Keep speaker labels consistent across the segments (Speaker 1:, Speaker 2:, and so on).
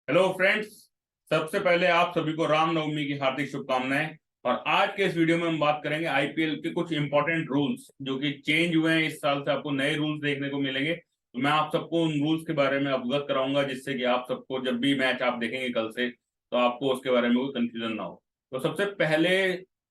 Speaker 1: Hello friends. सबसे पहले आप सभी को रामनवमी की हार्दिक शुभकामनाएं। और आज के इस वीडियो में हम बात करेंगे आईपीएल के कुछ इंपॉर्टेंट रूल्स जो कि चेंज हुए हैं। इस साल से आपको नए रूल्स देखने को मिलेंगे, तो मैं आप सबको उन रूल्स के बारे में अवगत कराऊंगा, जिससे कि आप सबको जब भी मैच आप देखेंगे कल से, तो आपको उसके बारे में कोई कंफ्यूजन ना हो। तो सबसे पहले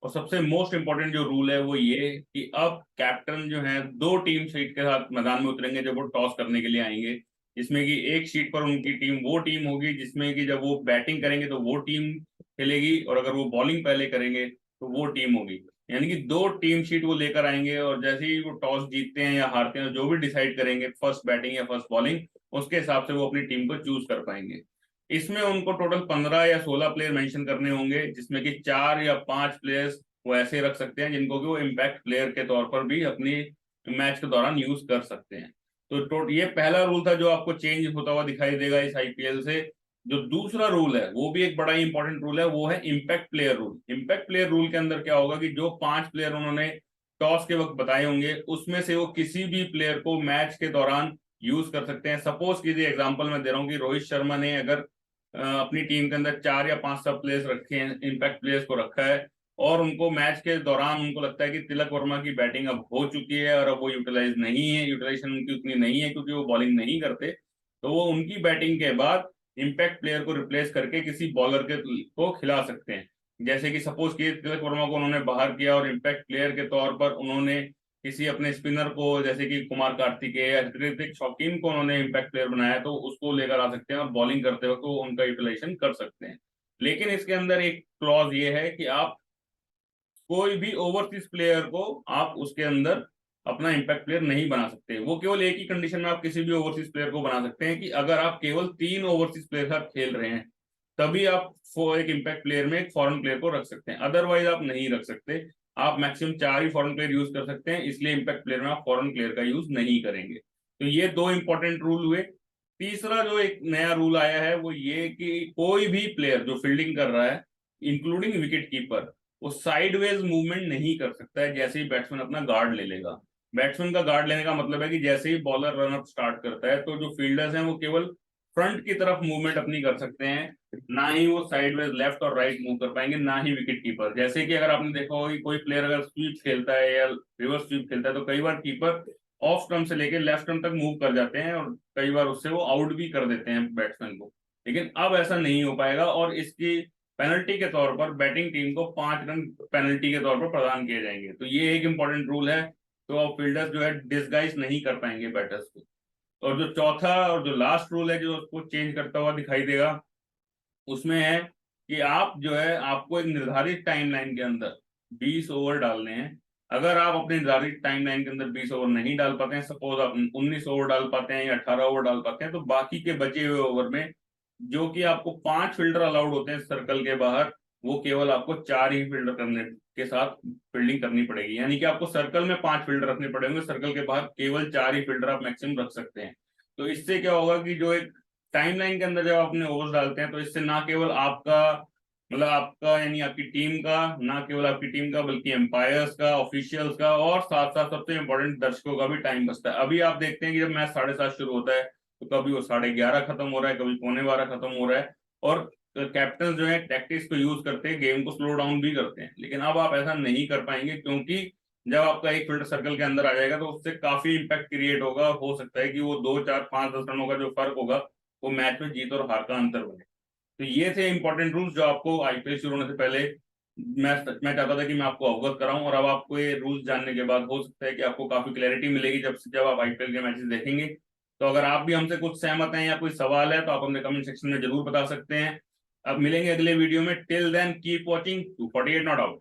Speaker 1: और सबसे मोस्ट इंपॉर्टेंट जो रूल है वो ये कि अब कैप्टन जो है दो टीम शीट के साथ मैदान में उतरेंगे जब वो टॉस करने के लिए आएंगे। जिसमें कि एक शीट पर उनकी टीम वो टीम होगी जिसमें कि जब वो बैटिंग करेंगे तो वो टीम खेलेगी, और अगर वो बॉलिंग पहले करेंगे तो वो टीम होगी। यानी कि दो टीम शीट वो लेकर आएंगे, और जैसे ही वो टॉस जीतते हैं या हारते हैं, जो भी डिसाइड करेंगे फर्स्ट बैटिंग या फर्स्ट बॉलिंग, उसके हिसाब से वो अपनी टीम को चूज कर पाएंगे। इसमें उनको टोटल 15 या 16 प्लेयर मेंशन करने होंगे, जिसमें कि 4 या 5 प्लेयर्स वो ऐसे रख सकते हैं जिनको कि वो इम्पैक्ट प्लेयर के तौर पर भी अपनी मैच के दौरान यूज कर सकते हैं। तो ये पहला रूल था जो आपको चेंज होता हुआ दिखाई देगा इस आईपीएल से। जो दूसरा रूल है वो भी एक बड़ा इंपॉर्टेंट रूल है, वो है impact player rule. Impact player rule के अंदर क्या होगा कि जो 5 प्लेयर उन्होंने टॉस के वक्त बताए होंगे, उसमें से वो किसी भी प्लेयर को मैच के दौरान यूज कर सकते हैं। सपोज कीजिए, एग्जांपल मैं दे रहा हूँ कि रोहित शर्मा ने अगर अपनी टीम के अंदर 4 या 5 सब प्लेयर्स रखे हैं, इम्पैक्ट प्लेयर्स को रखा है, और उनको मैच के दौरान उनको लगता है कि तिलक वर्मा की बैटिंग अब हो चुकी है और अब वो यूटिलाइज नहीं है, यूटिलाइजेशन उनकी उतनी नहीं है क्योंकि वो बॉलिंग नहीं करते, तो वो उनकी बैटिंग के बाद इम्पैक्ट प्लेयर को रिप्लेस करके किसी बॉलर के को खिला सकते हैं। जैसे कि सपोज किए तिलक वर्मा को उन्होंने बाहर किया और इम्पैक्ट प्लेयर के तौर पर उन्होंने किसी अपने स्पिनर को, जैसे कि कुमार कार्तिकेय या ऋतिक शौकीन को उन्होंने इम्पैक्ट प्लेयर बनाया, तो उसको लेकर आ सकते हैं और बॉलिंग करते वक्त वो उनका यूटिलाइजेशन कर सकते हैं। लेकिन इसके अंदर एक क्लॉज ये है कि आप कोई भी ओवरसीज प्लेयर को आप उसके अंदर अपना इम्पैक्ट प्लेयर नहीं बना सकते। वो केवल एक ही कंडीशन में आप किसी भी ओवरसीज प्लेयर को बना सकते हैं कि अगर आप केवल 3 ओवरसीज प्लेयर साथ खेल रहे हैं, तभी आप एक इम्पैक्ट प्लेयर में एक फॉरेन प्लेयर को रख सकते हैं, अदरवाइज आप नहीं रख सकते। आप मैक्सिमम 4 ही फॉरेन प्लेयर यूज कर सकते हैं, इसलिए इम्पैक्ट प्लेयर में आप फॉरेन प्लेयर का यूज नहीं करेंगे। तो ये दो इंपॉर्टेंट रूल हुए। तीसरा जो एक नया रूल आया है वो ये कि कोई भी प्लेयर जो फील्डिंग कर रहा है, इंक्लूडिंग विकेट कीपर, वो साइडवेज मूवमेंट नहीं कर सकता है जैसे ही बैट्समैन अपना गार्ड ले लेगा। बैट्समैन का गार्ड लेने का मतलब है कि जैसे ही बॉलर रन अप स्टार्ट करता है, तो जो फील्डर्स हैं वो केवल फ्रंट की तरफ मूवमेंट अपनी कर सकते हैं, ना ही वो साइडवेज लेफ्ट और राइट मूव कर पाएंगे, ना ही विकेट कीपर। जैसे कि अगर आपने देखा होगा कि कोई प्लेयर अगर स्वीप खेलता है या रिवर्स स्वीप खेलता है, तो कई बार कीपर ऑफ स्टंप से लेकर लेफ्ट स्टंप तक मूव कर जाते हैं, और कई बार उससे वो आउट भी कर देते हैं बैट्समैन को। लेकिन अब ऐसा नहीं हो पाएगा, और इसकी पेनल्टी के तौर पर बैटिंग टीम को 5 रन पेनल्टी के तौर पर प्रदान किए जाएंगे। तो ये एक इंपॉर्टेंट रूल है। तो अब फील्डर्स जो है डिसगाइज नहीं कर पाएंगे बैटर्स को। और जो चौथा और जो लास्ट रूल है जो उसको चेंज करता हुआ दिखाई देगा, उसमें है कि आप जो है आपको एक निर्धारित टाइमलाइन के अंदर 20 ओवर डालने हैं। अगर आप अपने निर्धारित टाइमलाइन के अंदर 20 ओवर नहीं डाल पाते हैं, सपोज आप 19 ओवर डाल पाते हैं या 18 ओवर डाल पाते हैं, तो बाकी के बचे हुए ओवर में जो कि आपको 5 फील्डर अलाउड होते हैं सर्कल के बाहर, वो केवल आपको 4 ही फील्डर करने के साथ फील्डिंग करनी पड़ेगी। यानी कि आपको सर्कल में 5 फील्डर रखने पड़ेंगे, सर्कल के बाहर केवल 4 ही फील्डर आप मैक्सिमम रख सकते हैं। तो इससे क्या होगा कि जो एक टाइमलाइन के अंदर जब अपने ओवर्स डालते हैं, तो इससे ना केवल आपका मतलब आपका यानी आपकी टीम का, ना केवल आपकी टीम का बल्कि एम्पायर्स का, ऑफिशियल्स का, और साथ साथ सबसे इंपॉर्टेंट दर्शकों का भी टाइम बचता है। अभी आप देखते हैं कि जब मैच 7:30 शुरू होता है, तो कभी वो 11:30 खत्म हो रहा है, कभी 11:15 खत्म हो रहा है, और कैप्टन जो है टैक्टिक्स को यूज करते हैं, गेम को स्लो डाउन भी करते हैं। लेकिन अब आप ऐसा नहीं कर पाएंगे, क्योंकि जब आपका एक फील्डर सर्कल के अंदर आ जाएगा, तो उससे काफी इंपैक्ट क्रिएट होगा। हो सकता है कि वो 2 4 5 10 रनों का जो फर्क होगा, वो मैच में जीत और हार का अंतर बने। तो ये थे इंपॉर्टेंट रूल्स जो आपको आईपीएल शुरू होने से पहले मैं चाहता था कि मैं आपको अवगत कराऊं। और अब आपको ये रूल्स जानने के बाद हो सकता है कि आपको काफी क्लैरिटी मिलेगी जब आप आईपीएल के मैचेस देखेंगे। तो अगर आप भी हमसे कुछ सहमत हैं या कोई सवाल है, तो आप अपने कमेंट सेक्शन में जरूर बता सकते हैं। अब मिलेंगे अगले वीडियो में। Till then keep watching 248 not out.